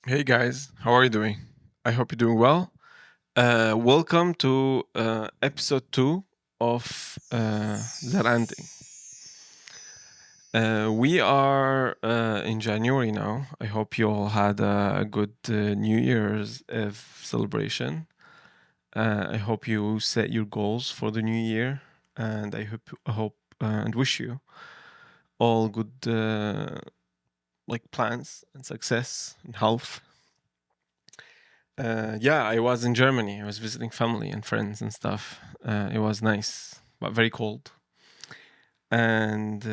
Hey guys, how are you doing? I hope you're doing well. Welcome to episode 2 of the Ranting. We are in January now. I hope you all had a good New Year's Eve celebration. I hope you set your goals for the new year, and I hope and wish you all good like plans and success and health. Yeah, I was in Germany. I was visiting family and friends and stuff. It was nice, but very cold. And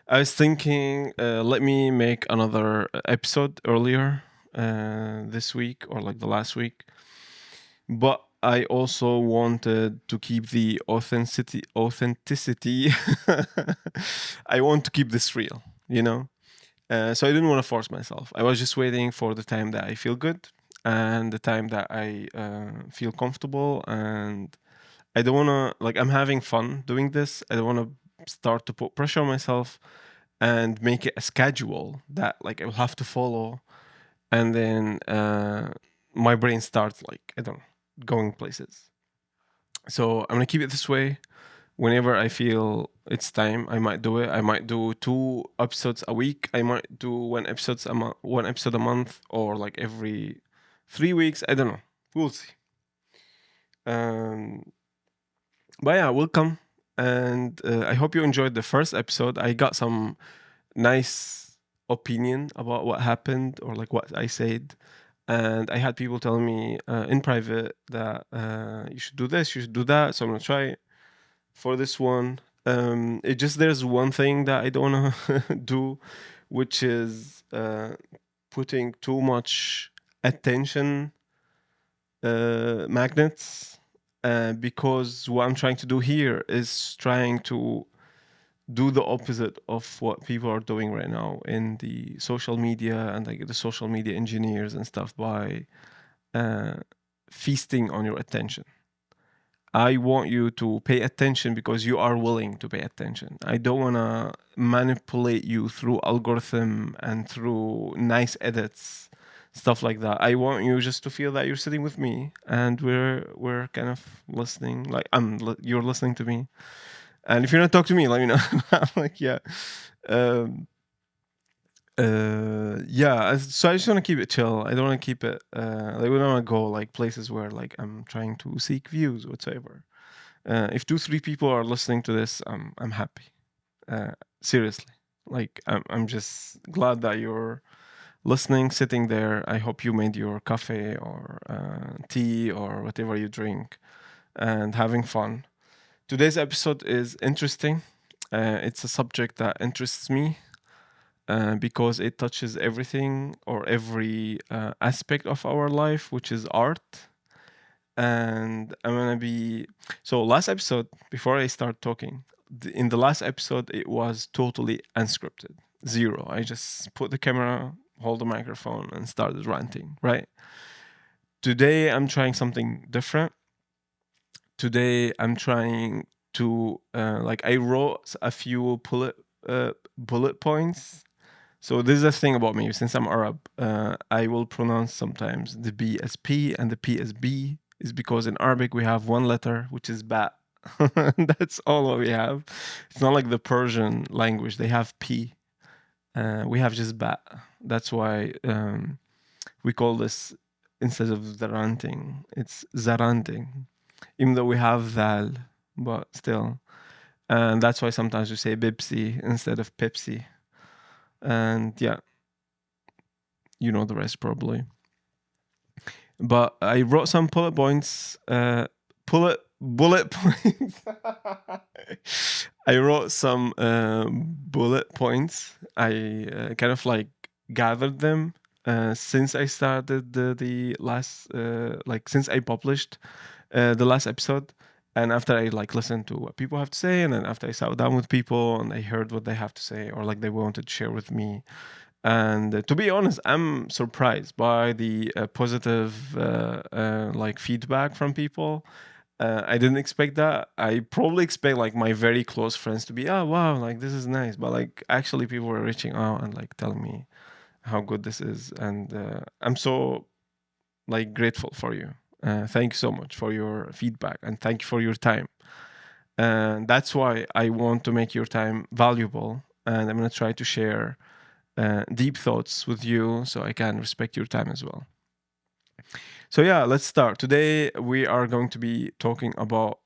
I was thinking, let me make another episode earlier this week or like the last week. But I also wanted to keep the authenticity. I want to keep this real, you know. So I didn't want to force myself. I was just waiting for the time that I feel good and the time that I feel comfortable. And I don't want to, like, I'm having fun doing this. I don't want to start to put pressure on myself and make it a schedule that, like, I will have to follow. And then my brain starts, like, I don't know, going places. So I'm going to keep it this way. Whenever I feel it's time, I might do it. I might do 2 episodes a week. I might do one episode a month, or like every 3 weeks. I don't know. We'll see. Um, but yeah, welcome, and I hope you enjoyed the first episode. I got some nice opinion about what happened or like what I said. And I had people telling me in private that you should do this, you should do that. So I'm gonna try it for this one. It just there's one thing that I don't wanna do, which is putting too much attention magnets. Because what I'm trying to do here is trying to do the opposite of what people are doing right now in the social media and like the social media engineers and stuff by uh, feasting on your attention. I want you to pay attention because you are willing to pay attention. I don't want to manipulate you through algorithm and through nice edits, stuff like that. I want you just to feel that you're sitting with me and we're kind of listening. Like you're listening to me. And if you're not talking to me, let me know. I'm like, yeah. Um, yeah, so I just want to keep it chill. I don't want to keep it like we don't want to go like places where like I'm trying to seek views whatsoever. If 2 3 people are listening to this, I'm happy. Uh, Seriously, like I'm just glad that you're listening, sitting there. I hope you made your coffee or tea or whatever you drink and having fun. Today's episode is interesting. It's a subject that interests me because it touches everything or every aspect of our life, which is art. And I'm gonna be so last episode before I start talking. In the last episode, it was totally unscripted, zero. I just put the camera, hold the microphone, and started ranting. Right. Today, I'm trying something different. Today, I'm trying to like I wrote a few bullet points. So this is the thing about me. Since I'm Arab, I will pronounce sometimes the B as P and the P as B. Is because in Arabic we have one letter which is ba. That's all what we have. It's not like the Persian language. They have P. We have just ba. That's why we call this instead of zaranting, it's zaranting. Even though we have dal, but still. And that's why sometimes we say Bipsy instead of Pepsi. And yeah, you know the rest probably. But I wrote some bullet points. Bullet points. I wrote some bullet points. I kind of like gathered them since I started the last like since I published the last episode. And after I like listened to what people have to say, and then after I sat down with people and I heard what they have to say or like they wanted to share with me, and to be honest, I'm surprised by the positive like feedback from people. I didn't expect that. I probably expect like my very close friends to be, oh wow, like this is nice. But like actually, people were reaching out and like telling me how good this is, and I'm so like grateful for you. Thank you so much for your feedback, and thank you for your time. And that's why I want to make your time valuable, and I'm gonna try to share deep thoughts with you so I can respect your time as well. So yeah, let's start. Today we are going to be talking about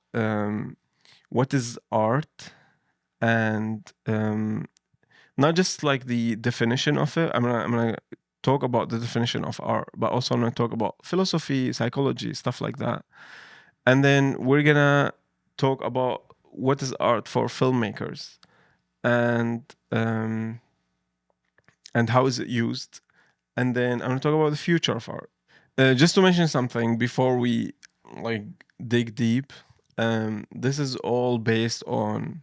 what is art, and not just like the definition of it. I'm gonna talk about the definition of art, but also I'm gonna talk about philosophy, psychology, stuff like that. And then we're gonna talk about what is art for filmmakers, and um, and how is it used. And then I'm gonna talk about the future of art. Just to mention something before we like dig deep, this is all based on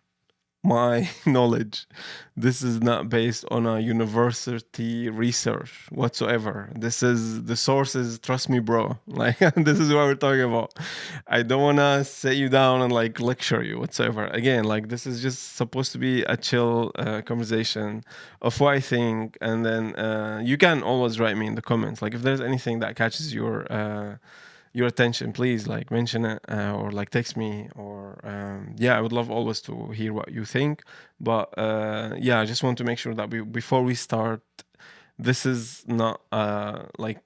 my knowledge. This is not based on a university research whatsoever. This is the sources, trust me, bro. Like this is what we're talking about. I don't wanna sit you down and like lecture you whatsoever. Again, like this is just supposed to be a chill conversation of what I think, and then you can always write me in the comments. Like if there's anything that catches your attention, please like mention it, or like text me, or yeah, I would love always to hear what you think. But yeah, I just want to make sure that before we start, this is not like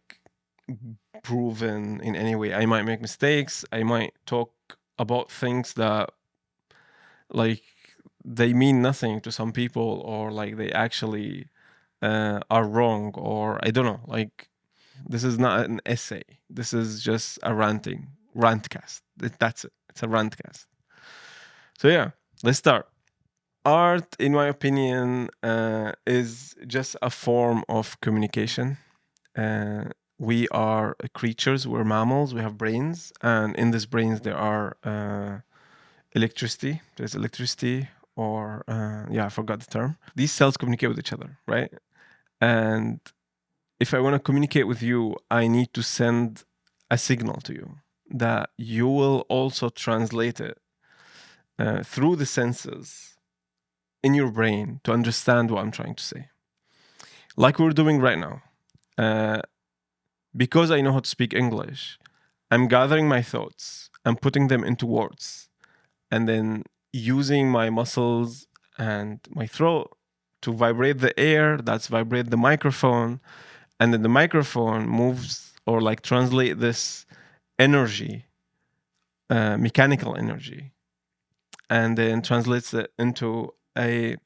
proven in any way. I might make mistakes, I might talk about things that like they mean nothing to some people, or like they actually are wrong, or I don't know, like this is not an essay. This is just a rantcast. That's it. It's a rantcast. So yeah, let's start. Art, in my opinion, is just a form of communication. We are creatures. We're mammals. We have brains, and in these brains there are electricity. There's electricity, or yeah, I forgot the term. These cells communicate with each other, right? And if I want to communicate with you, I need to send a signal to you that you will also translate it through the senses in your brain to understand what I'm trying to say. Like we're doing right now. Uh, because I know how to speak English, I'm gathering my thoughts and putting them into words, and then using my muscles and my throat to vibrate the air that's vibrate the microphone, and then the microphone moves or like translate this energy, mechanical energy, and then translates it into a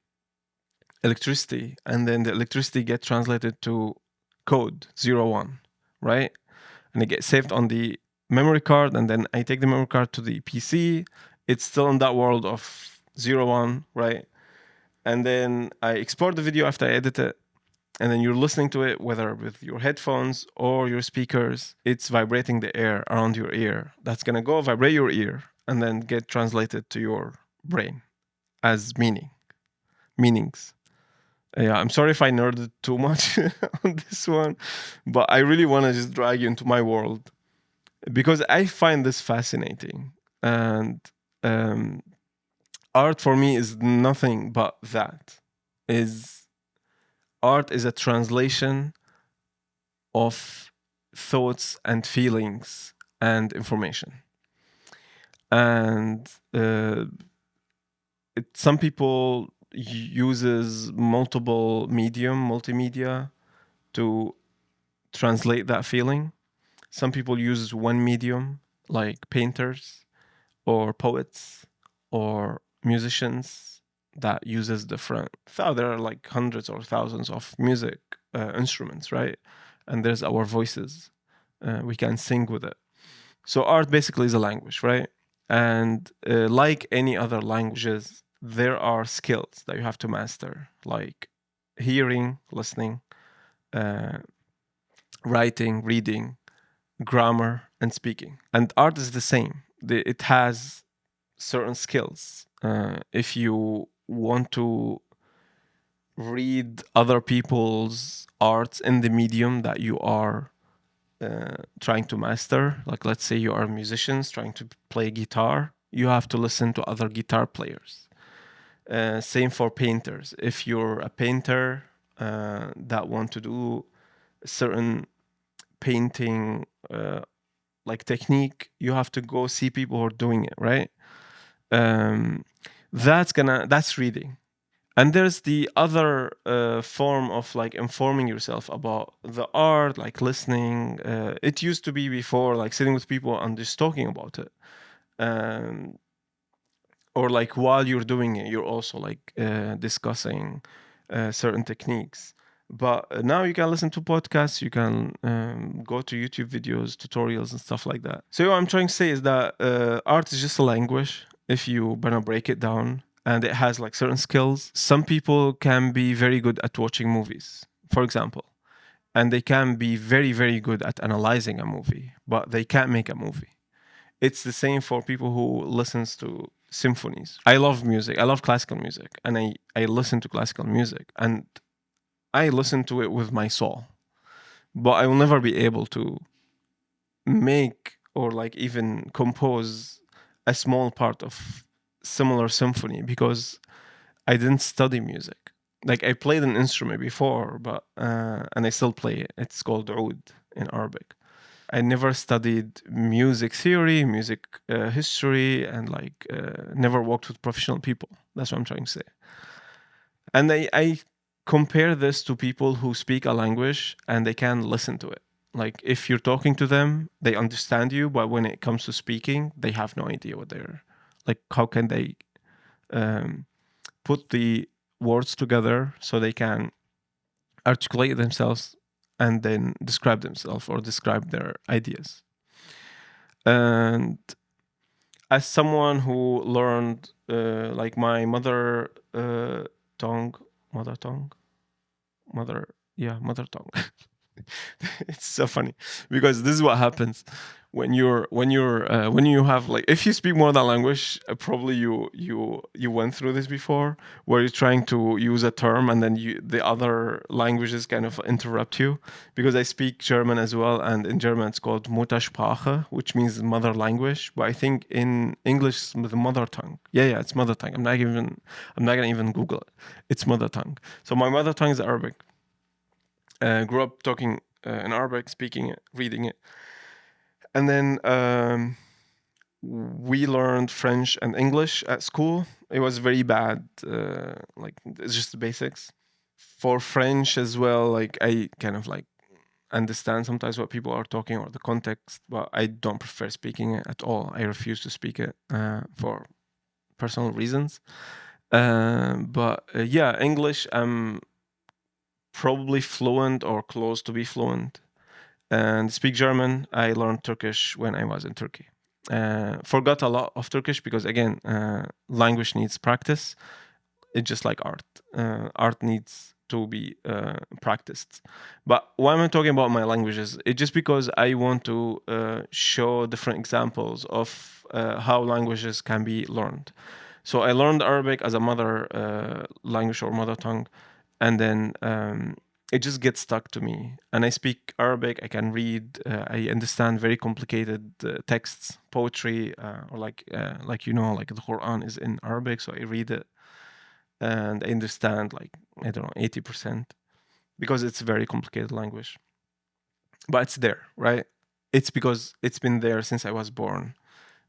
electricity, and then the electricity get translated to code 01, right? And it gets saved on the memory card, and then I take the memory card to the PC. It's still in that world of 01, right? And then I export the video after I edit it, and then you're listening to it, whether with your headphones or your speakers. It's vibrating the air around your ear. That's gonna go vibrate your ear and then get translated to your brain as meanings. Yeah, I'm sorry if I nerded too much on this one, but I really want to just drag you into my world because I find this fascinating. And um, art for me is nothing but that. Is art is a translation of thoughts and feelings and information. And some people uses multimedia to translate that feeling. Some people use one medium, like painters or poets or musicians that uses different. So there are like hundreds or thousands of music instruments, right? And there's our voices. We can sing with it. So art basically is a language, right? And like any other languages, there are skills that you have to master, like hearing, listening, uh, writing, reading, grammar, and speaking. And art is the same. It has certain skills. If you want to read other people's arts in the medium that you are trying to master, like let's say you are musicians trying to play guitar, you have to listen to other guitar players. Same for painters. If you're a painter that want to do certain painting like technique, you have to go see people who are doing it, right? Um, that's reading. And there's the other form of like informing yourself about the art, like listening. It used to be before, like sitting with people and just talking about it. Um, or like while you're doing it, you're also like discussing certain techniques. But now you can listen to podcasts, you can go to YouTube videos, tutorials, and stuff like that. So what I'm trying to say is that art is just a language. If you wanna break it down, and it has like certain skills. Some people can be very good at watching movies, for example, and they can be very, very good at analyzing a movie, but they can't make a movie. It's the same for people who listens to symphonies. I love music. I love classical music, and I listen to classical music, and I listen to it with my soul. But I will never be able to make or like even compose a small part of similar symphony because I didn't study music. Like I played an instrument before, but and I still play it. It's called oud in Arabic. I never studied music theory, music history, and like never worked with professional people. That's what I'm trying to say. And I compare this to people who speak a language and they can listen to it. Like if you're talking to them, they understand you, but when it comes to speaking, they have no idea what they're like. How can they um, put the words together so they can articulate themselves and then describe themselves or describe their ideas? And as someone who learned like my tongue, mother tongue, mother, yeah, mother tongue. It's so funny because this is what happens when you have like if you speak more than language, probably you went through this before where you're trying to use a term and then the other languages kind of interrupt you. Because I speak German as well, and in German it's called Muttersprache, which means mother language, but I think in English it's the mother tongue. Yeah, it's mother tongue. I'm not gonna even Google it. It's mother tongue. So my mother tongue is Arabic. Grew up talking in Arabic, speaking it, reading it, and then we learned French and English at school. It was very bad, like it's just the basics. For French as well, like I kind of like understand sometimes what people are talking or the context, but I don't prefer speaking it at all. I refuse to speak it for personal reasons. But yeah, English, I'm probably fluent or close to be fluent. And speak German. I learned Turkish when I was in Turkey. Forgot a lot of Turkish because again, language needs practice. It's just like art. Art needs to be practiced. But why am I talking about my languages? It's just because I want to show different examples of how languages can be learned. So I learned Arabic as a mother language or mother tongue, and then it just gets stuck to me. And I speak Arabic. I can read. I understand very complicated texts, poetry, or like like the Quran is in Arabic, so I read it and I understand like I don't know 80% because it's a very complicated language. But it's there, right? It's because it's been there since I was born.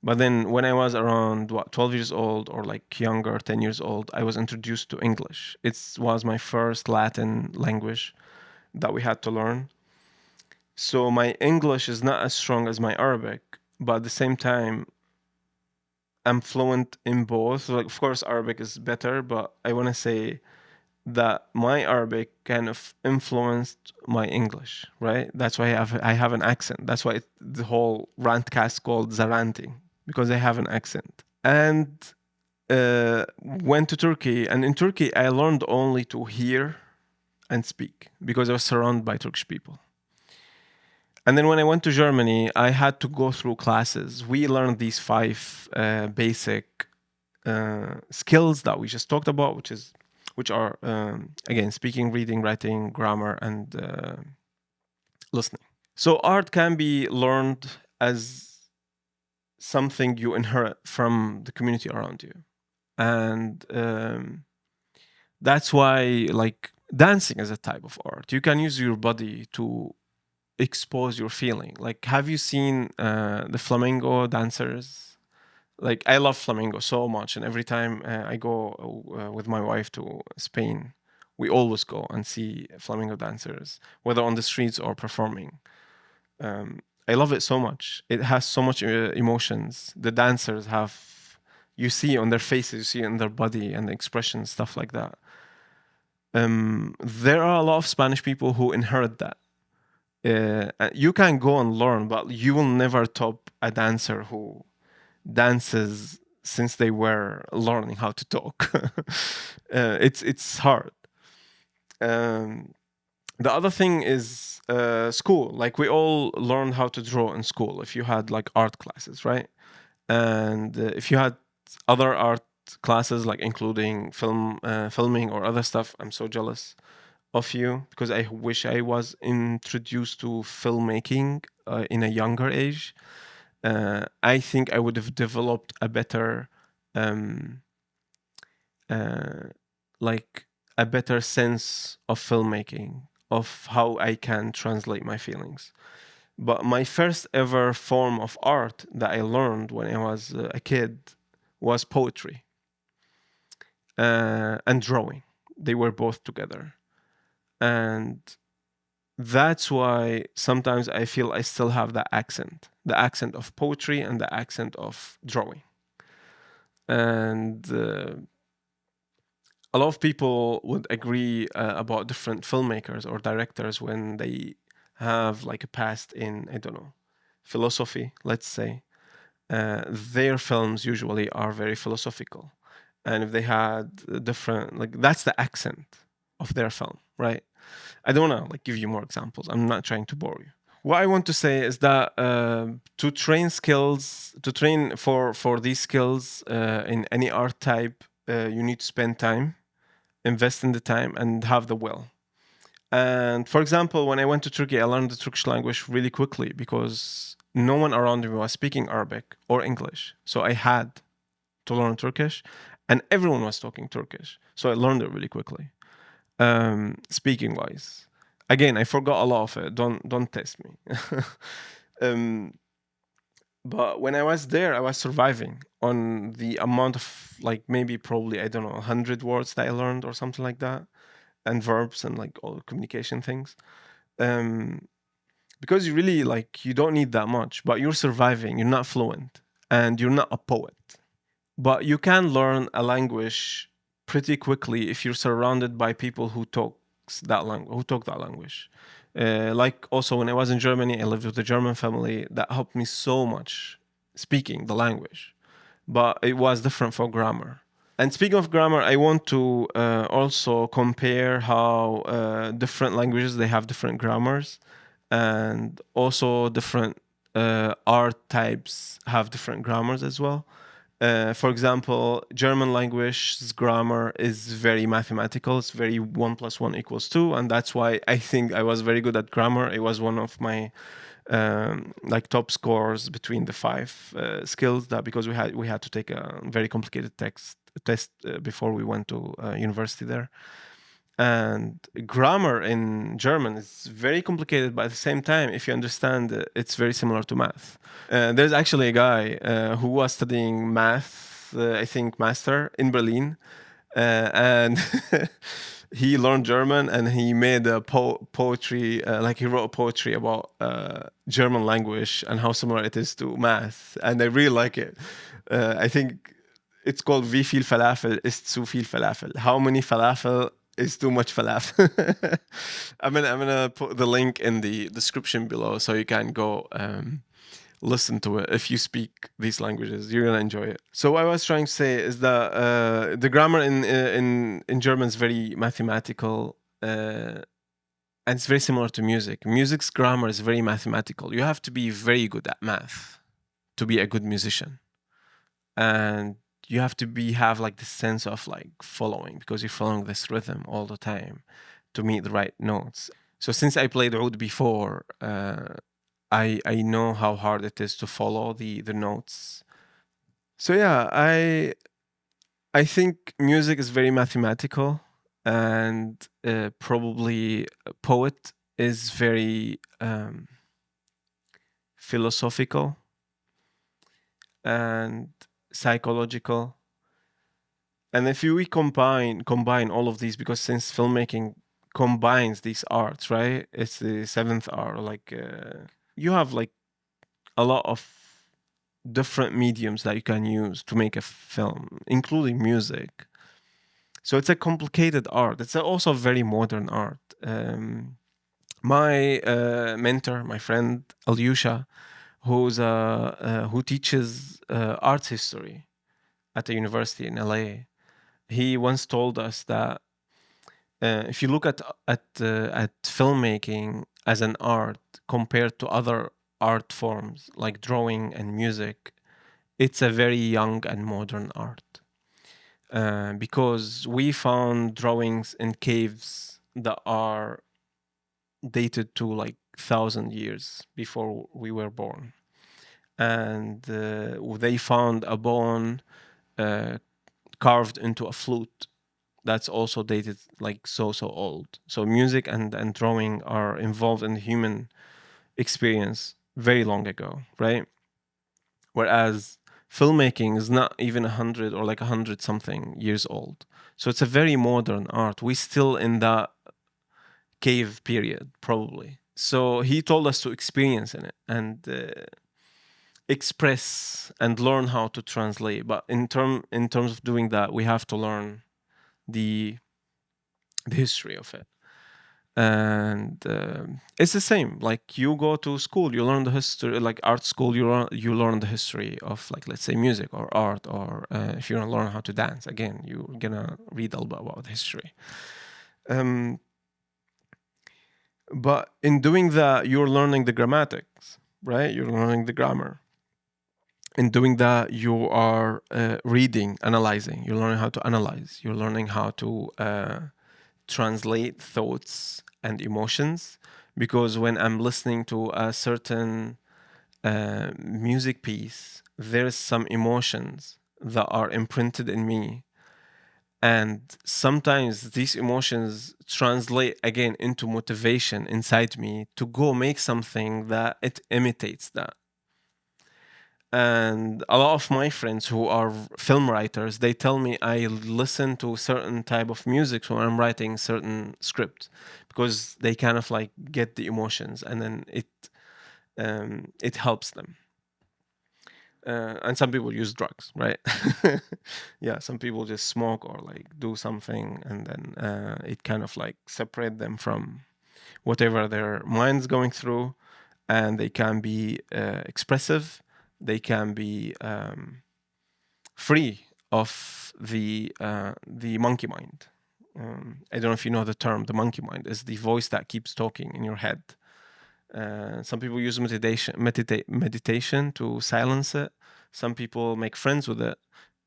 But then when I was around 12 years old or like younger, 10 years old, I was introduced to English. It was my first Latin language that we had to learn. So my English is not as strong as my Arabic, but at the same time, I'm fluent in both. Like, of course, Arabic is better, but I want to say that my Arabic kind of influenced my English, right? That's why I have an accent. That's why the whole Rantcast called the Ranting, because I have an accent. And went to Turkey, and in Turkey I learned only to hear and speak because I was surrounded by Turkish people. And then when I went to Germany, I had to go through classes. We learned these five basic skills that we just talked about, which are again speaking, reading, writing, grammar, and listening. So art can be learned as something you inherit from the community around you, and that's why like Dancing is a type of art. You can use your body to expose your feeling. Like, have you seen the flamenco dancers? Like, I love flamenco so much, and every time I go with my wife to Spain, we always go and see flamenco dancers, whether on the streets or performing. I love it so much. It has so much emotions. The dancers have, you see on their faces, you see in their body and the expression, stuff like that. There are a lot of Spanish people who inherit that. You can go and learn, but you will never top a dancer who dances since they were learning how to talk. It's hard. Um, the other thing is school. Like, we all learned how to draw in school. If you had like art classes, right? And if you had other art classes, like including filming or other stuff, I'm so jealous of you, because I wish I was introduced to filmmaking in a younger age. I think I would have developed a better, um, uh, like a better sense of filmmaking, of how I can translate my feelings. But my first ever form of art that I learned when I was a kid was poetry and drawing. They were both together. And that's why sometimes I feel I still have the accent of poetry and the accent of drawing. And a lot of people would agree about different filmmakers or directors when they have like a past in, I don't know, philosophy, let's say. Their films usually are very philosophical. And if they had different, like, that's the accent of their film, right? I don't want to like give you more examples. I'm not trying to bore you. What I want to say is that to train skills, to train for these skills in any art type, you need to spend time, invest in the time, and have the will. And for example, when I went to Turkey, I learned the Turkish language really quickly because no one around me was speaking Arabic or English. So I had to learn Turkish, and everyone was talking Turkish. So I learned it really quickly. Speaking wise, again, I forgot a lot of it. Don't test me. um, but when I was there, I was surviving on the amount of, like, maybe probably, I don't know, 100 words that I learned or something like that, and verbs and like all communication things. Um, because you really, like, you don't need that much, but you're surviving. You're not fluent, and you're not a poet, but you can learn a language pretty quickly if you're surrounded by people who talk that language. Like, also when I was in Germany, I lived with a German family that helped me so much speaking the language, but it was different for grammar. And speaking of grammar, I want to also compare how different languages, they have different grammars, and also different art types have different grammars as well. For example, German language's grammar is very mathematical. It's very 1 + 1 = 2, and that's why I think I was very good at grammar. It was one of my like top scores between the five skills, that because we had to take a very complicated test before we went to university there. And grammar in German is very complicated, but at the same time, if you understand it, it's very similar to math. There's actually a guy who was studying math, I think master in Berlin, and he learned German and he made a poetry, like he wrote poetry about German language and how similar it is to math, and I really like it. I think it's called Wie viel Falafel ist zu viel Falafel? How many falafel is too much falafel? I'm gonna put the link in the description below so you can go listen to it. If you speak these languages, you're gonna enjoy it. So what I was trying to say is that the grammar in German is very mathematical, and it's very similar to music. Music's grammar is very mathematical. You have to be very good at math to be a good musician, and you have to have like this sense of like following, because you're following this rhythm all the time to meet the right notes. So since I played oud before, I know how hard it is to follow the notes. So yeah, I think music is very mathematical, and probably a poet is very philosophical and psychological. And if we combine all of these, because since filmmaking combines these arts, right? It's the seventh art. Like you have like a lot of different mediums that you can use to make a film, including music. So it's a complicated art. It's also a very modern art. My mentor, my friend Alyosha, who teaches art history at a university in LA, he once told us that if you look at filmmaking as an art compared to other art forms like drawing and music, it's a very young and modern art. Because we found drawings in caves that are dated to like 1,000 years before we were born, and they found a bone uh, carved into a flute that's also dated like so old. So music and drawing are involved in the human experience very long ago, right? Whereas filmmaking is not even 100 or like 100 something years old. So it's a very modern art. We still in that cave period probably. So he told us to experience in it and express and learn how to translate. But in terms of doing that, we have to learn the the history of it. And it's the same. Like you go to school, you learn the history. Like art school, you learn the history of like, let's say, music or art, or if you want to learn how to dance, again, you're gonna read a little bit about history. Um, but in doing that, you're learning the grammatics, right? You're learning the grammar. In doing that, you are reading, analyzing. You're learning how to analyze. You're learning how to translate thoughts and emotions. Because when I'm listening to a certain music piece, there's some emotions that are imprinted in me. And sometimes these emotions translate again into motivation inside me to go make something that it imitates that. And a lot of my friends who are film writers, they tell me I listen to certain type of music when I'm writing certain script, because they kind of like get the emotions, and then it helps them. And some people use drugs, right? Yeah, some people just smoke or like do something, and then it kind of like separate them from whatever their mind's going through, and they can be expressive. They can be free of the monkey mind. I don't know if you know the term. The monkey mind is the voice that keeps talking in your head. Some people use meditation to silence it. Some people make friends with it,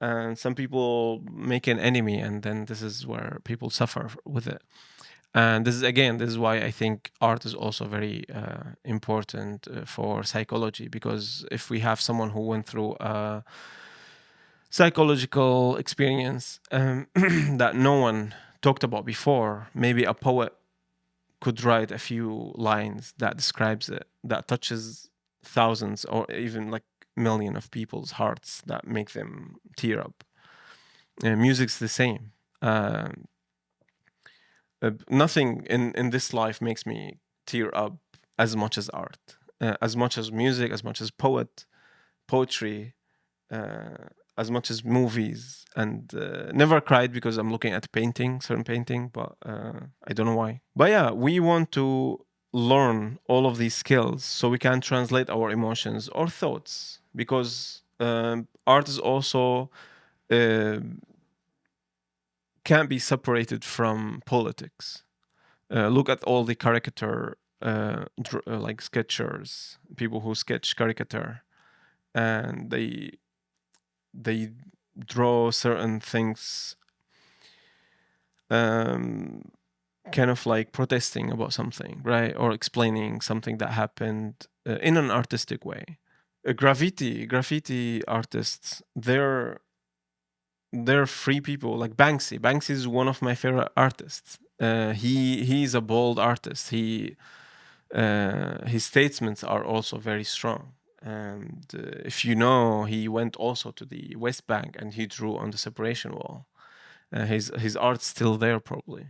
and some people make an enemy, and then this is where people suffer with it. And this is why I think art is also very important for psychology, because if we have someone who went through a psychological experience that no one talked about before, maybe a poet could write a few lines that describes it, that touches thousands or even like million of people's hearts, that make them tear up. Music's the same. Nothing in this life makes me tear up as much as art, as much as music, as much as poetry, as much as movies. And never cried because I'm looking at a painting, certain painting, but I don't know why. But yeah, we want to learn all of these skills so we can translate our emotions or thoughts, because art is also uh, can't be separated from politics. Look at all the caricature, like sketchers, people who sketch caricature, and they draw certain things, um, kind of like protesting about something, right, or explaining something that happened in an artistic way. Graffiti artists, they're they're free people. Like Banksy. Banksy is one of my favorite artists. He's a bold artist. His statements are also very strong. And if you know, he went also to the West Bank and he drew on the separation wall. His art's still there, probably.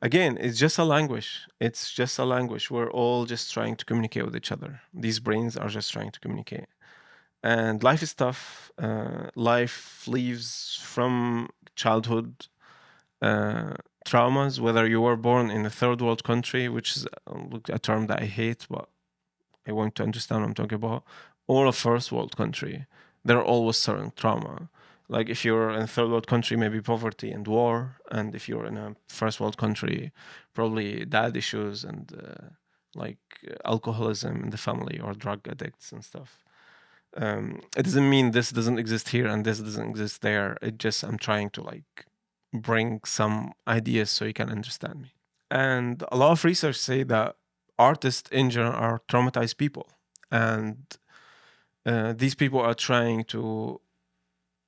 Again, it's just a language. It's just a language. We're all just trying to communicate with each other. These brains are just trying to communicate. And life is tough. Life leaves from childhood uh, traumas, whether you were born in a third world country, which is a term that I hate, but I want to understand what I'm talking about, or a first world country. There are always certain trauma. Like if you're in a third world country, maybe poverty and war, and if you're in a first world country, probably dad issues and alcoholism in the family or drug addicts and stuff. It doesn't mean this doesn't exist here and this doesn't exist there. It just I'm trying to like bring some ideas so you can understand me. And a lot of research say that artists in general are traumatized people, and these people are trying to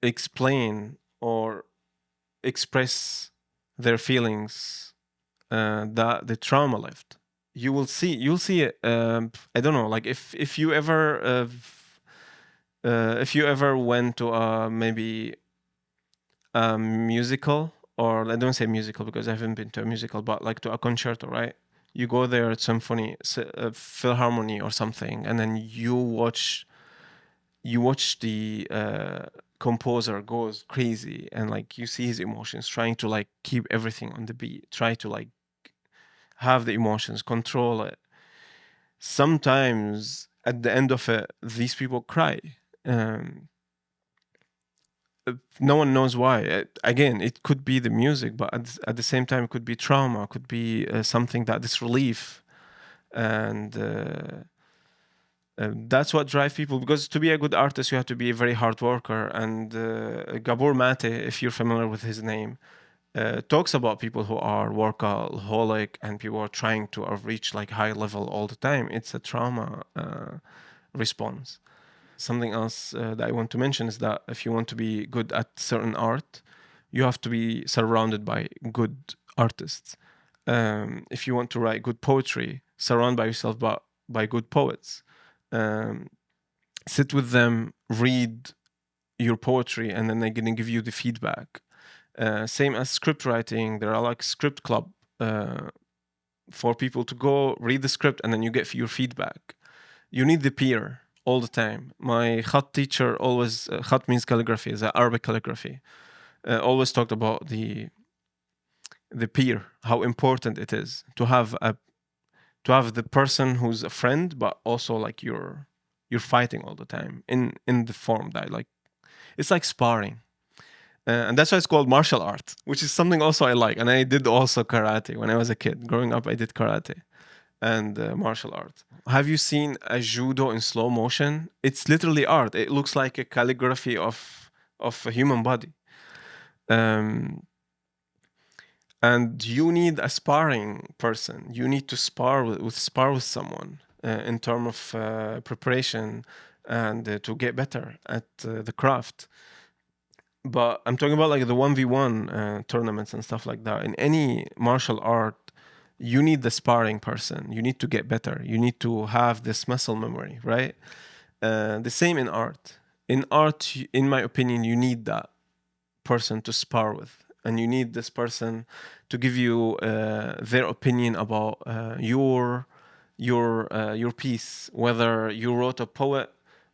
explain or express their feelings that the trauma left. You'll see it. I don't know, like if you ever went to a maybe a musical, or I don't say musical because I haven't been to a musical, but like to a concerto, right? You go there at symphony, philharmony or something, and then you watch the composer goes crazy, and like you see his emotions, trying to like keep everything on the beat, try to like have the emotions, control it. Sometimes at the end of it, these people cry. Um, no one knows why. Again, it could be the music, but at the same time, it could be trauma, could be something that is relief, and that's what drives people. Because to be a good artist, you have to be a very hard worker. And Gabor Mate, if you're familiar with his name, talks about people who are workaholic and people are trying to reach like high level all the time. It's a trauma response. Something else that I want to mention is that if you want to be good at certain art, you have to be surrounded by good artists. If you want to write good poetry, surround by yourself by good poets. Um, Sit with them, read your poetry, and then they're gonna give you the feedback. Same as script writing, there are like script club for people to go read the script and then you get your feedback. You need the peer all the time. My khat teacher always, khat means calligraphy, is Arabic calligraphy, always talked about the peer, how important it is to have the person who's a friend, but also like you're fighting all the time in the form that like it's like sparring. And that's why it's called martial art, which is something also I like. And I did also karate when I was a kid. Growing up, I did karate and martial art. Have you seen a judo in slow motion? It's literally art. It looks like a calligraphy of a human body. Um, and you need a sparring person. You need to spar with someone in terms of preparation and to get better at the craft. But I'm talking about like the 1v1 tournaments and stuff like that. In any martial art, you need the sparring person. You need to get better. You need to have this muscle memory, right? The same in art. In art, in my opinion, you need that person to spar with, and you need this person to give you their opinion about your piece, whether you wrote a poet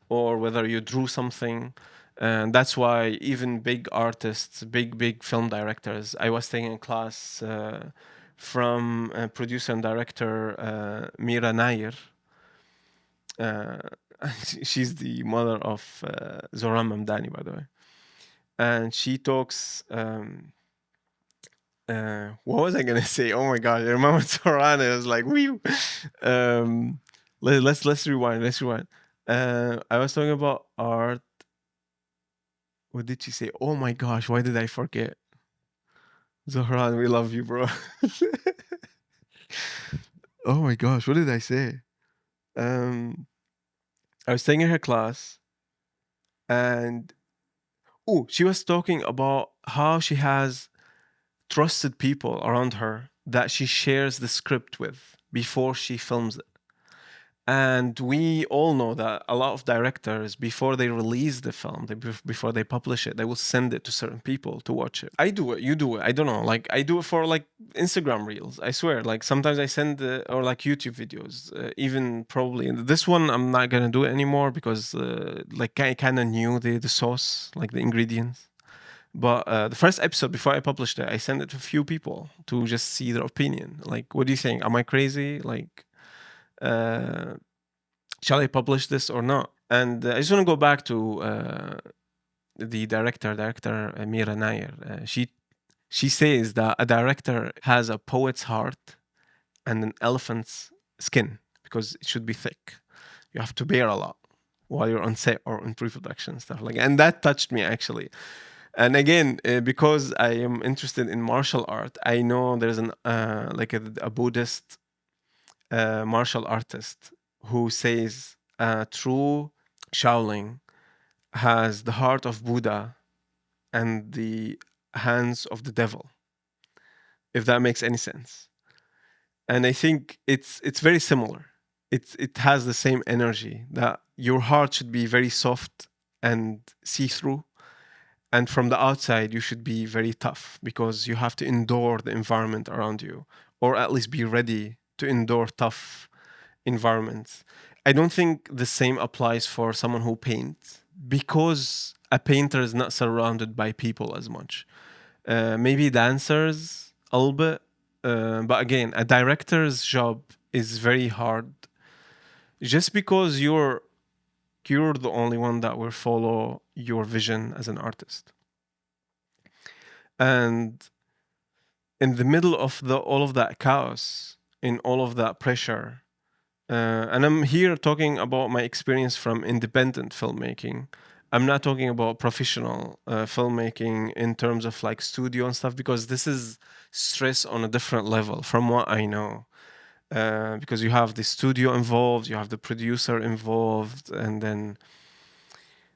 or whether you drew something. And that's why even big artists, big film directors, I was taking a class from producer and director Mira Nair. uh, she's the mother of Zoran Mamdani, by the way. And she talks what was I gonna say? Oh my god, I remember Zoran. It was like we let's rewind. Let's rewind. I was talking about art. What did she say? Oh my gosh, why did I forget? Zohran, we love you, bro. Oh my gosh, what did I say? Um, I was taking her class, and Oh, she was talking about how she has trusted people around her that she shares the script with before she films it. And we all know that a lot of directors, before they release the film, before they publish it, they will send it to certain people to watch it. I do it, you do it. I don't know. Like I do it for like Instagram reels. I swear. Like sometimes I send or like YouTube videos. Even probably this one, I'm not gonna do it anymore because like I kind of knew the sauce, like the ingredients. But the first episode, before I published it, I sent it to a few people to just see their opinion. Like, what do you think? Am I crazy? Like, uh, shall I publish this or not? And I just want to go back to the director Mira Nair. She says that a director has a poet's heart and an elephant's skin because it should be thick. You have to bear a lot while you're on set or in pre-production stuff like. And that touched me actually. And again, because I am interested in martial art, I know there's an like a Buddhist martial artist who says true Shaolin has the heart of Buddha and the hands of the devil, if that makes any sense. And I think it's very similar. It has the same energy that your heart should be very soft and see through, and from the outside you should be very tough because you have to endure the environment around you, or at least be ready to endure tough environments. I don't think the same applies for someone who paints because a painter is not surrounded by people as much. Maybe dancers a little bit, but again, a director's job is very hard just because you're the only one that will follow your vision as an artist. And in the middle of the all of that chaos, in all of that pressure, and I'm here talking about my experience from independent filmmaking. I'm not talking about professional filmmaking in terms of like studio and stuff because this is stress on a different level from what I know. Because you have the studio involved, you have the producer involved, and then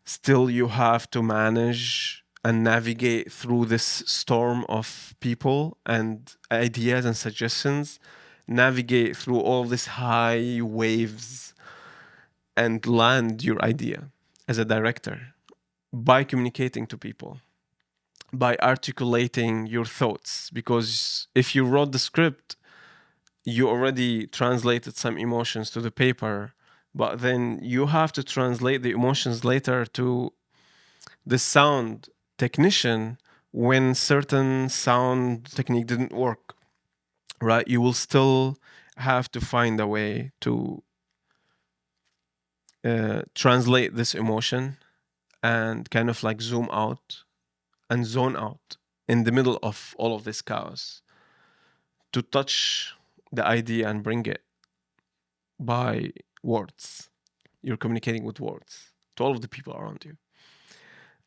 still you have to manage and navigate through this storm of people and ideas and suggestions, navigate through all these high waves and land your idea as a director by communicating to people, by articulating your thoughts. Because if you wrote the script, you already translated some emotions to the paper, but then you have to translate the emotions later to the sound technician when certain sound technique didn't work, right? You will still have to find a way to translate this emotion and kind of like zoom out and zone out in the middle of all of this chaos to touch the idea and bring it by words. You're communicating with words to all of the people around you.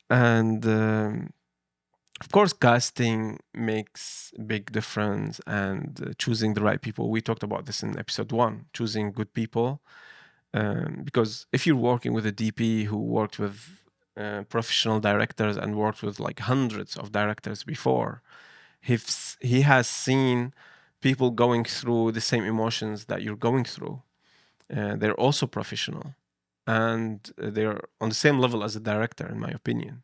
And of course, casting makes a big difference, and choosing the right people. We talked about this in episode 1, choosing good people. Because if you're working with a DP who worked with professional directors and worked with like hundreds of directors before, he has seen people going through the same emotions that you're going through. They're also professional, and they're on the same level as a director, in my opinion.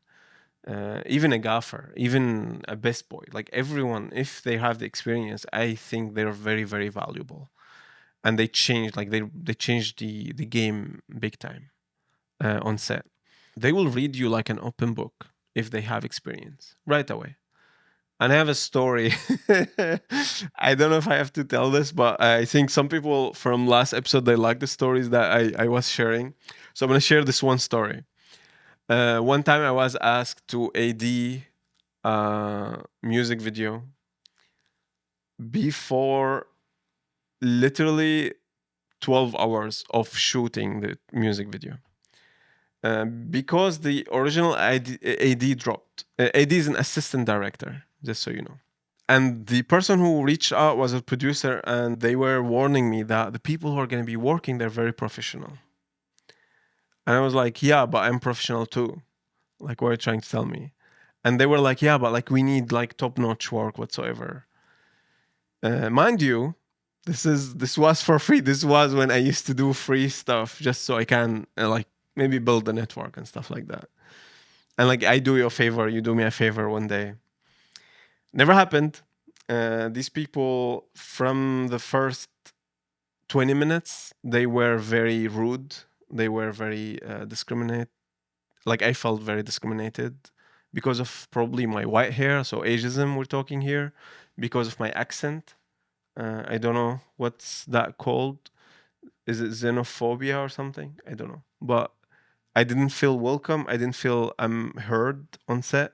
Even a gaffer, even a best boy, like everyone, if they have the experience, I think they're very, very valuable. And they changed, like they changed the game big time on set. They will read you like an open book if they have experience right away. And I have a story. I don't know if I have to tell this, but I think some people from last episode they like the stories that I was sharing. So I'm gonna share this one story. One time I was asked to AD music video before literally 12 hours of shooting the music video. Because the original AD dropped. AD is an assistant director, just so you know. And the person who reached out was a producer, and they were warning me that the people who are going to be working, they're very professional. And I was like, yeah, but I'm professional too. Like, what are you trying to tell me? And they were like, yeah, but like we need like top-notch work whatsoever. Mind you, this was for free. This was when I used to do free stuff just so I can like maybe build a network and stuff like that. And like I do you a favor, you do me a favor one day. Never happened. These people from the first 20 minutes, they were very rude. They were very discriminate. Like I felt very discriminated because of probably my white hair. So ageism, we're talking here, because of my accent. I don't know what's that called. Is it xenophobia or something? I don't know. But I didn't feel welcome. I didn't feel I'm heard on set,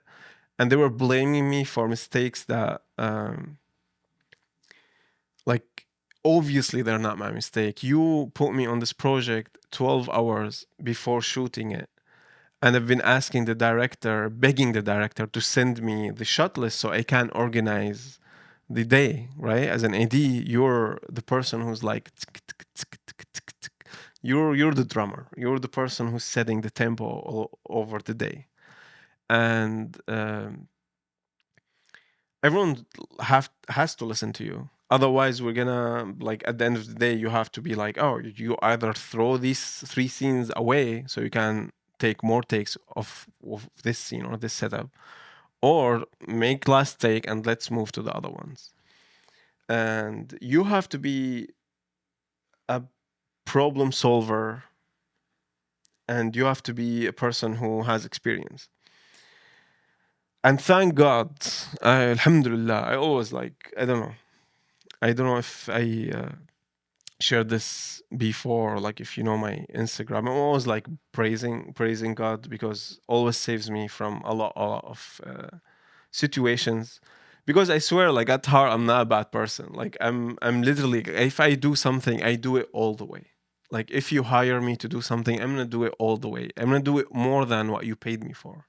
and they were blaming me for mistakes that, like, obviously they're not my mistake. You put me on this project 12 hours before shooting it, and I've been asking the director, begging the director to send me the shot list so I can organize the day, right? As an AD, you're the person who's like, you're the drummer. You're the person who's setting the tempo all over the day, and everyone has to listen to you. Otherwise, we're gonna like at the end of the day, you have to be like, oh, you either throw these three scenes away so you can take more takes of this scene or this setup, or make last take and let's move to the other ones. And you have to be a problem solver, and you have to be a person who has experience. And thank God, alhamdulillah, I always like, I don't know if I shared this before, like if you know my Instagram, I'm always like praising God, because always saves me from a lot of situations. Because I swear, like at heart, I'm not a bad person. Like I'm literally, if I do something, I do it all the way. Like if you hire me to do something, I'm gonna do it all the way. I'm gonna do it more than what you paid me for,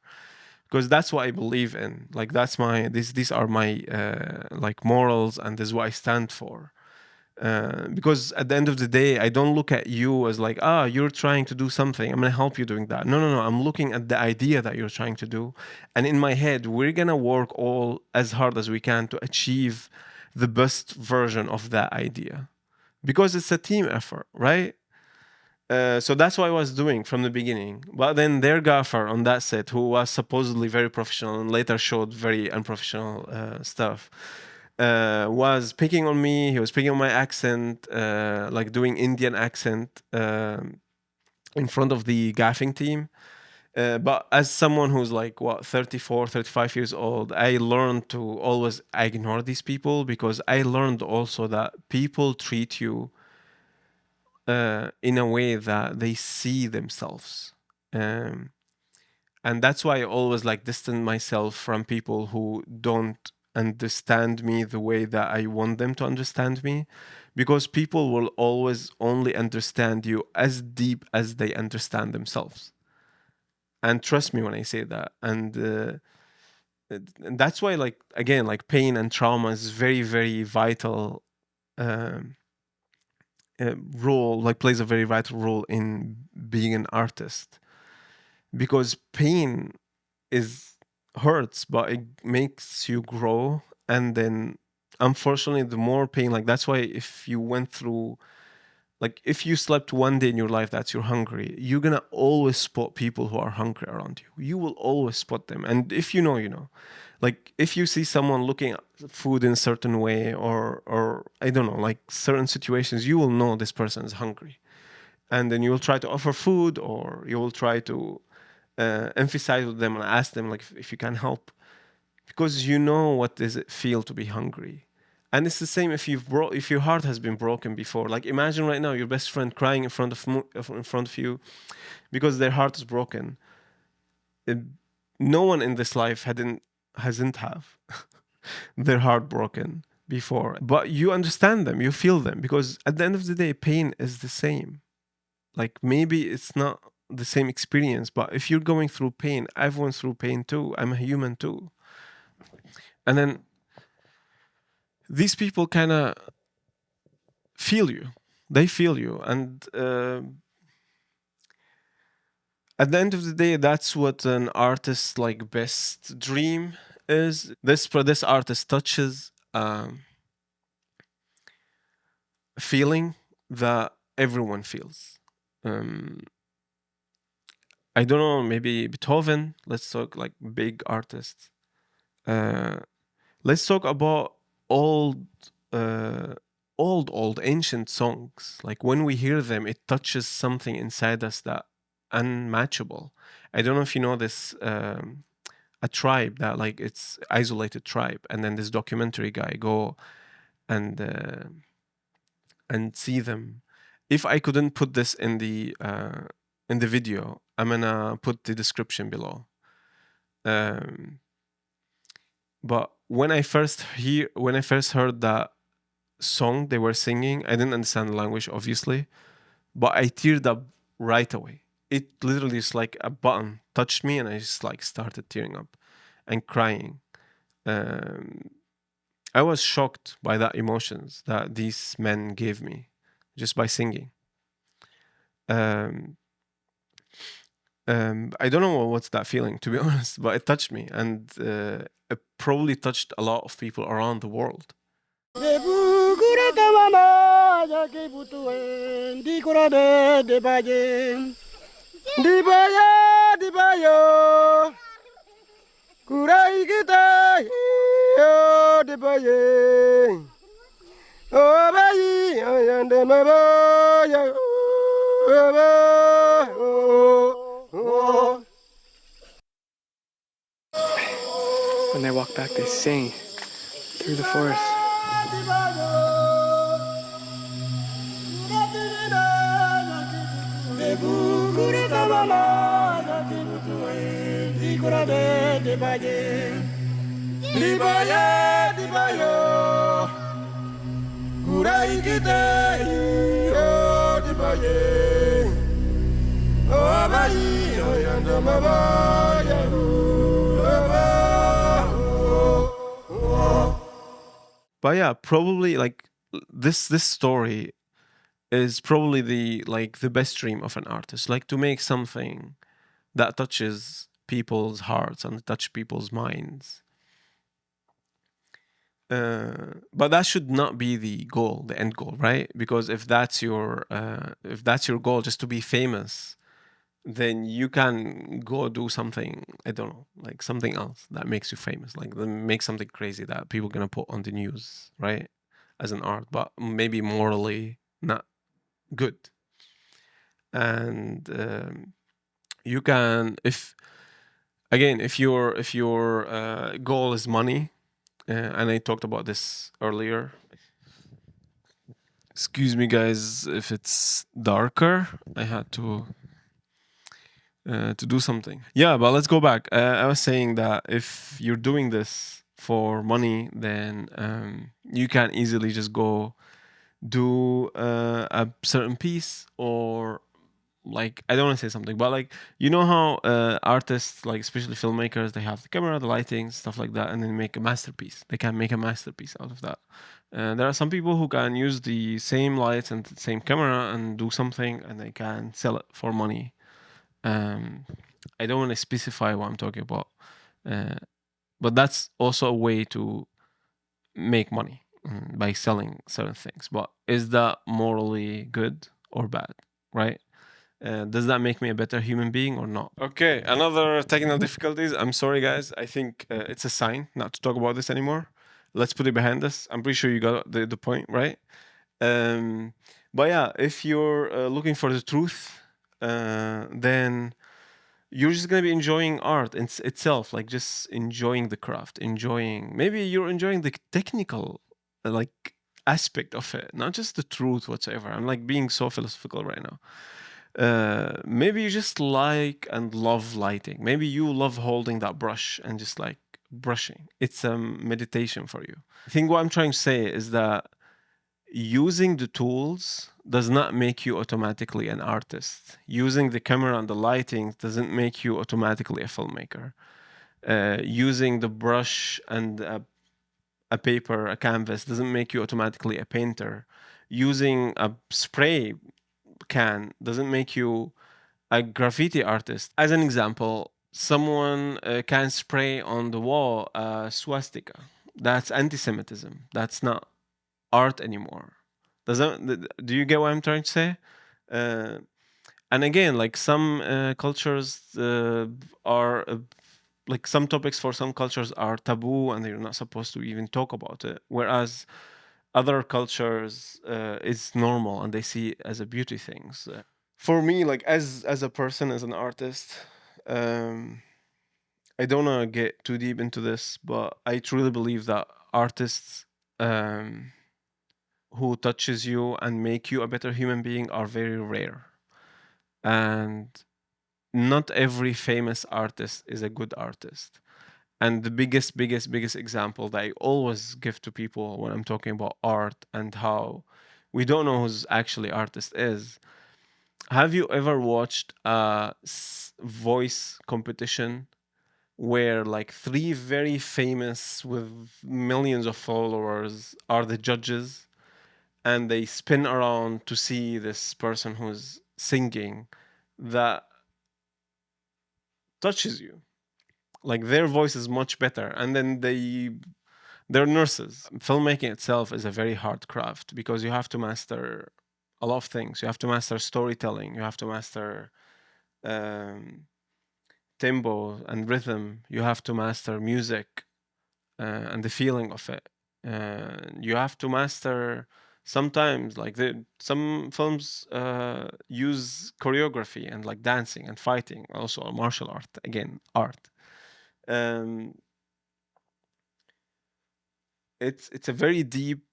because that's what I believe in. Like that's my these are my like morals, and this is what I stand for. Because at the end of the day, I don't look at you as like, you're trying to do something, I'm gonna help you doing that. No, no, no. I'm looking at the idea that you're trying to do, and in my head, we're gonna work all as hard as we can to achieve the best version of that idea, because it's a team effort, right? So that's what I was doing from the beginning. But then their gaffer on that set, who was supposedly very professional and later showed very unprofessional stuff, was picking on me. He was picking on my accent, like doing Indian accent in front of the gaffing team. But as someone who's like, what, 34, 35 years old, I learned to always ignore these people, because I learned also that people treat you in a way that they see themselves. Um, and that's why I always like distance myself from people who don't understand me the way that I want them to understand me, because people will always only understand you as deep as they understand themselves. And trust me when I say that. And that's why, like, again, like pain and trauma is very, very vital um, role, like plays a very vital role in being an artist, because pain is hurts, but it makes you grow. And then unfortunately, the more pain, like that's why if you went through, like if you slept one day in your life that's you're hungry, you're gonna always spot people who are hungry around you. You will always spot them. And if you know, you know. Like if you see someone looking at food in a certain way, or I don't know, like certain situations, you will know this person is hungry. And then you will try to offer food, or you will try to emphasize with them and ask them like if you can help, because you know what does it feel to be hungry. And it's the same if if your heart has been broken before. Like imagine right now your best friend crying in front of in front of you because their heart is broken. It- no one in this life hasn't have their heart broken before, but you understand them, you feel them, because at the end of the day, pain is the same. Like maybe it's not the same experience, but if you're going through pain, everyone's through pain too. I'm a human too. And then these people kind of feel you. They feel you, and at the end of the day, that's what an artist's like best dream is. This artist touches a feeling that everyone feels. Um, I don't know, maybe Beethoven. Let's talk like big artists. Uh, let's talk about old, uh, old ancient songs. Like when we hear them, it touches something inside us that unmatchable. I don't know if you know this. A tribe that like it's isolated tribe, and then this documentary guy go and see them. If I couldn't put this in the video, I'm gonna put the description below. Um, but when I first heard that song they were singing, I didn't understand the language, obviously, but I teared up right away. It literally is like a button touched me, and I just like started tearing up and crying. Um, I was shocked by that emotions that these men gave me just by singing. Um, I don't know what's that feeling, to be honest, but it touched me, and it probably touched a lot of people around the world. Kurai kita yo de baye o bayi ayande maba ya When they walk back, they sing through the forest. But yeah, probably like this story is probably the best dream of an artist, like to make something that touches people's hearts and touch people's minds. But that should not be the goal, the end goal, right? Because if that's your goal, just to be famous, then you can go do something, I don't know, like something else that makes you famous, like then make something crazy that people gonna put on the news, right? As an art, but maybe morally not good. And you can, if again, if your goal is money, and I talked about this earlier. Excuse me, guys, if it's darker. I had to do something. Yeah, but let's go back. I was saying that if you're doing this for money, then you can easily just go do a certain piece, or like I don't want to say something, but like you know how artists, like especially filmmakers, they have the camera, the lighting, stuff like that, and then make a masterpiece. They can make a masterpiece out of that. There are some people who can use the same lights and the same camera and do something, and they can sell it for money. um, I don't want to specify what I'm talking about, uh, but that's also a way to make money, by selling certain things. But is that morally good or bad, right? Does that make me a better human being or not? Okay, another technical difficulties. I'm sorry, guys. I think it's a sign not to talk about this anymore. Let's put it behind us. I'm pretty sure you got the point, right? Um, but yeah, if you're looking for the truth, then you're just gonna be enjoying art itself, like just enjoying the craft, enjoying. Maybe you're enjoying the technical, like aspect of it, not just the truth whatsoever. I'm like being so philosophical right now. Maybe you just like and love lighting. Maybe you love holding that brush and just like brushing. It's a meditation for you. I think what I'm trying to say is that using the tools does not make you automatically an artist. Using the camera and the lighting doesn't make you automatically a filmmaker. Using the brush and a paper, a canvas, doesn't make you automatically a painter. Using a spray can doesn't make you a graffiti artist, as an example, someone can spray on the wall a swastika. That's anti-Semitism. That's not art anymore. Do you get what I'm trying to say? Uh, and again, like some cultures are like some topics for some cultures are taboo and they're not supposed to even talk about it, whereas other cultures it's normal and they see it as a beauty thing. So for me, like as a person, as an artist, um, I don't want to get too deep into this, but I truly believe that artists um, who touches you and make you a better human being are very rare. And not every famous artist is a good artist. And the biggest example that I always give to people when I'm talking about art and how we don't know who's actually artist is. Have you ever watched a voice competition where like three very famous with millions of followers are the judges and they spin around to see this person who's singing that touches you? Like their voice is much better, and then they're nurses. Filmmaking itself is a very hard craft because you have to master a lot of things. You have to master storytelling, you have to master um, tempo and rhythm, you have to master music and the feeling of it. You have to master sometimes like some films use choreography and like dancing and fighting, also a martial art, again art. um, it's a very deep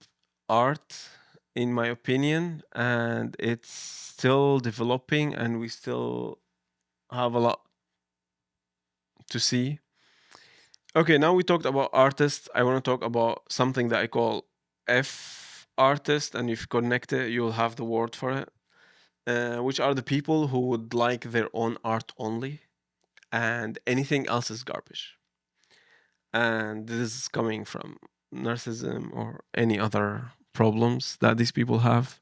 art in my opinion, and it's still developing and we still have a lot to see. Okay, now we talked about artists. I want to talk about something that I call F artist, and if you connect it, you'll have the word for it. Which are the people who would like their own art only, and anything else is garbage. And this is coming from narcissism or any other problems that these people have.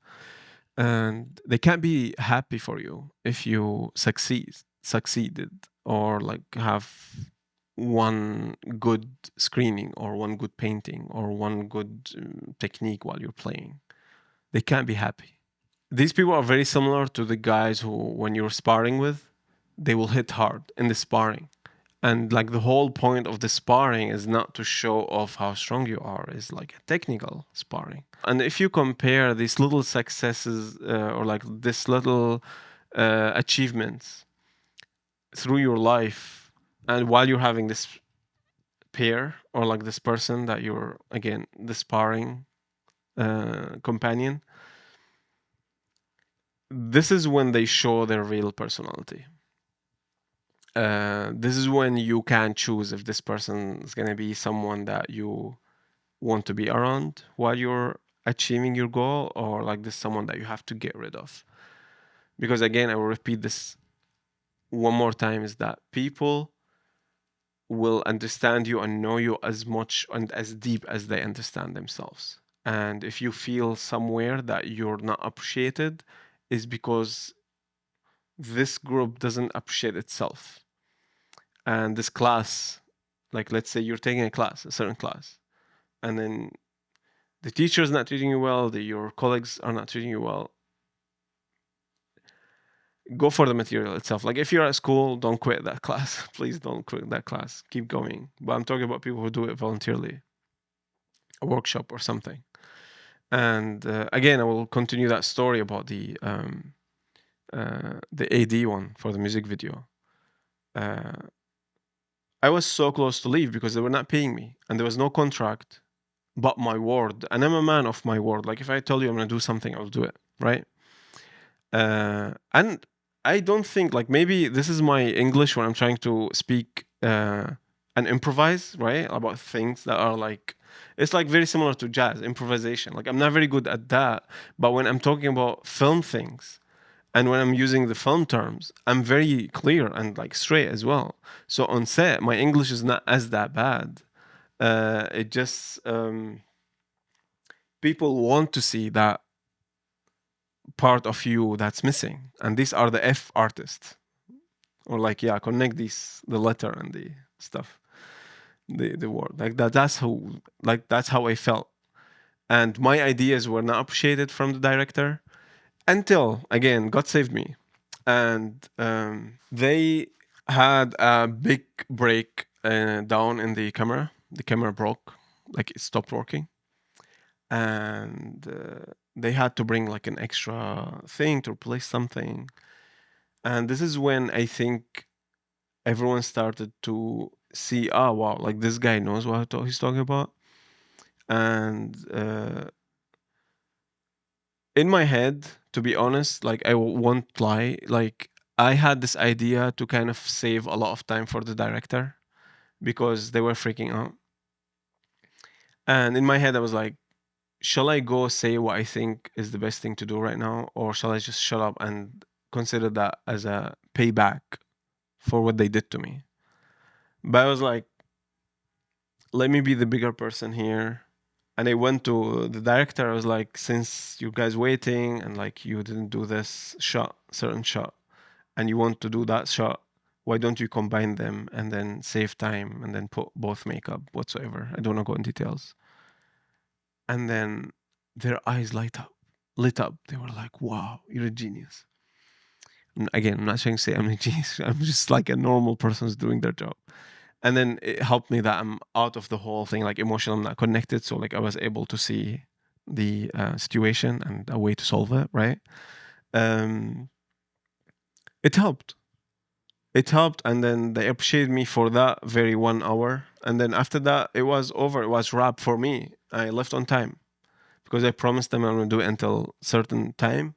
And they can't be happy for you if you succeeded, or like have one good screening or one good painting or one good technique while you're playing. They can't be happy. These people are very similar to the guys who, when you're sparring with, they will hit hard in the sparring. And like the whole point of the sparring is not to show off how strong you are, it's like a technical sparring. And if you compare these little successes or like this little achievements through your life, and while you're having this pair or like this person that you're again the sparring companion, this is when they show their real personality. This is when you can choose if this person is going to be someone that you want to be around while you're achieving your goal, or like this someone that you have to get rid of. Because again, I will repeat this one more time, is that people will understand you and know you as much and as deep as they understand themselves. And if you feel somewhere that you're not appreciated, is because this group doesn't appreciate itself. And this class, like let's say you're taking a class, a certain class, and then the teacher is not treating you well, your colleagues are not treating you well, go for the material itself. Like if you're at school, don't quit that class. Please don't quit that class. Keep going. But I'm talking about people who do it voluntarily, a workshop or something. And again, I will continue that story about the AD one for the music video. Uh, I was so close to leave because they were not paying me, and there was no contract, but my word. And I'm a man of my word. Like if I tell you I'm gonna do something, I'll do it, right? And I don't think, like, maybe this is my English when I'm trying to speak and improvise, right? About things that are like, it's like very similar to jazz improvisation. Like I'm not very good at that, but when I'm talking about film things and when I'm using the film terms, I'm very clear and like straight as well. So on set, my English is not as that bad. It just people want to see that part of you that's missing, and these are the F artists. or like, yeah, connect the letter and the stuff, the word, like that. That's how I felt, and my ideas were not appreciated from the director until again God saved me, and they had a big break down in the camera. The camera broke, like it stopped working, and they had to bring like an extra thing to replace something. And this is when I think everyone started to see, oh wow, like this guy knows what he's talking about. And in my head, to be honest, like won't lie, like I had this idea to kind of save a lot of time for the director because they were freaking out. And in my head, I was like, shall I go say what I think is the best thing to do right now, or shall I just shut up and consider that as a payback for what they did to me? But I was like, let me be the bigger person here. And I went to the director. I was like, since you guys waiting and like you didn't do this shot, certain shot, and you want to do that shot, why don't you combine them and then save time and then put both makeup whatsoever? I don't want to go in details. And then their eyes lit up. They were like, wow, you're a genius. And again, I'm not trying to say I'm a genius. I'm just like a normal person who's doing their job. And then it helped me that I'm out of the whole thing, like emotional, I'm not connected. So like I was able to see the situation and a way to solve it, right? Um, it helped. It helped, and then they appreciated me for that very 1 hour. And then after that, it was over. It was wrap for me. I left on time because I promised them I'm gonna do it until certain time.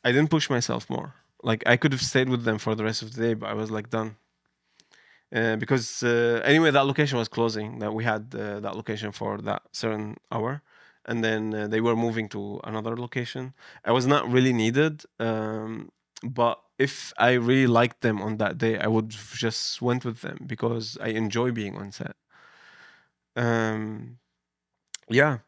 I didn't push myself more. Like I could have stayed with them for the rest of the day, but I was like done. Because anyway, that location was closing. That we had that location for that certain hour, and then they were moving to another location. I was not really needed, but if I really liked them on that day, I would have just went with them because I enjoy being on set. Um, yeah,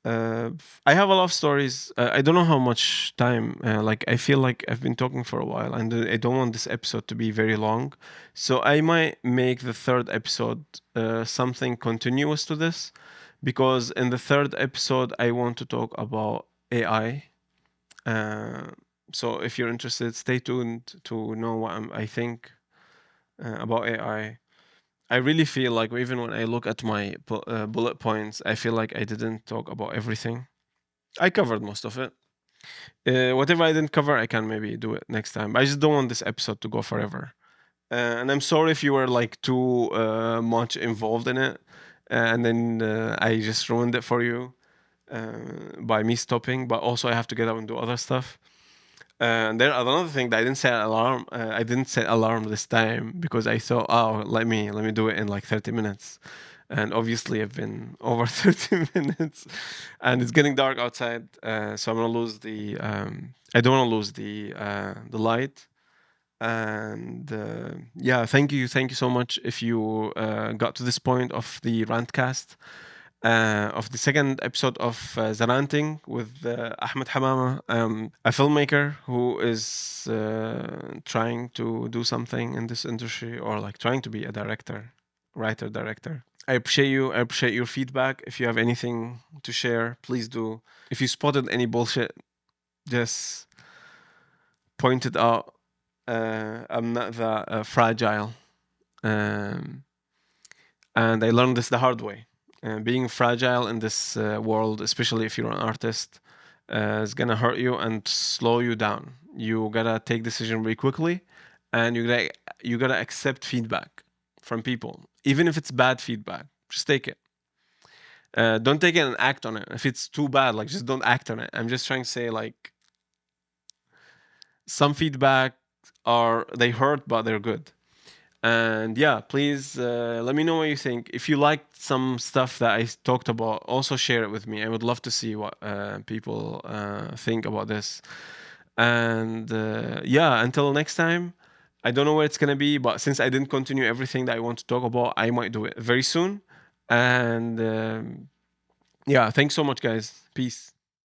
I have a lot of stories. I don't know how much time. Like I feel like I've been talking for a while, and I don't want this episode to be very long. So I might make the third episode something continuous to this, because in the third episode I want to talk about AI. Uh, so if you're interested, stay tuned to know what I think about AI. I really feel like even when I look at my bullet points, I feel like I didn't talk about everything. I covered most of it. Whatever I didn't cover, I can maybe do it next time. I just don't want this episode to go forever. And I'm sorry if you were like too much involved in it, and then I just ruined it for you by me stopping. But also, I have to get up and do other stuff. And then another thing that I didn't set alarm. I didn't set alarm this time because I thought, oh, let me do it in like 30 minutes. And obviously, I've been over 30 minutes, and it's getting dark outside. So I'm gonna lose the. I don't want to lose the light. And yeah, thank you so much if you got to this point of the Rantcast, of the second episode of the Ranting with Ahmad Hamamah, a filmmaker who is trying to do something in this industry, or like trying to be a director, writer, director. I appreciate you. I appreciate your feedback. If you have anything to share, please do. If you spotted any bullshit, just point it out. I'm not that fragile. Um, and I learned this the hard way. Being fragile in this world, especially if you're an artist, is gonna hurt you and slow you down. You gotta take decision very quickly, and you gotta accept feedback from people, even if it's bad feedback. Just take it. Don't take it and act on it. If it's too bad, like just don't act on it. I'm just trying to say like some feedback are they hurt, but they're good. And yeah, please let me know what you think. If you liked some stuff that I talked about, also share it with me. I would love to see what people think about this. And yeah, until next time, I don't know where it's gonna be, but since I didn't continue everything that I want to talk about, I might do it very soon. And yeah, thanks so much, guys. Peace.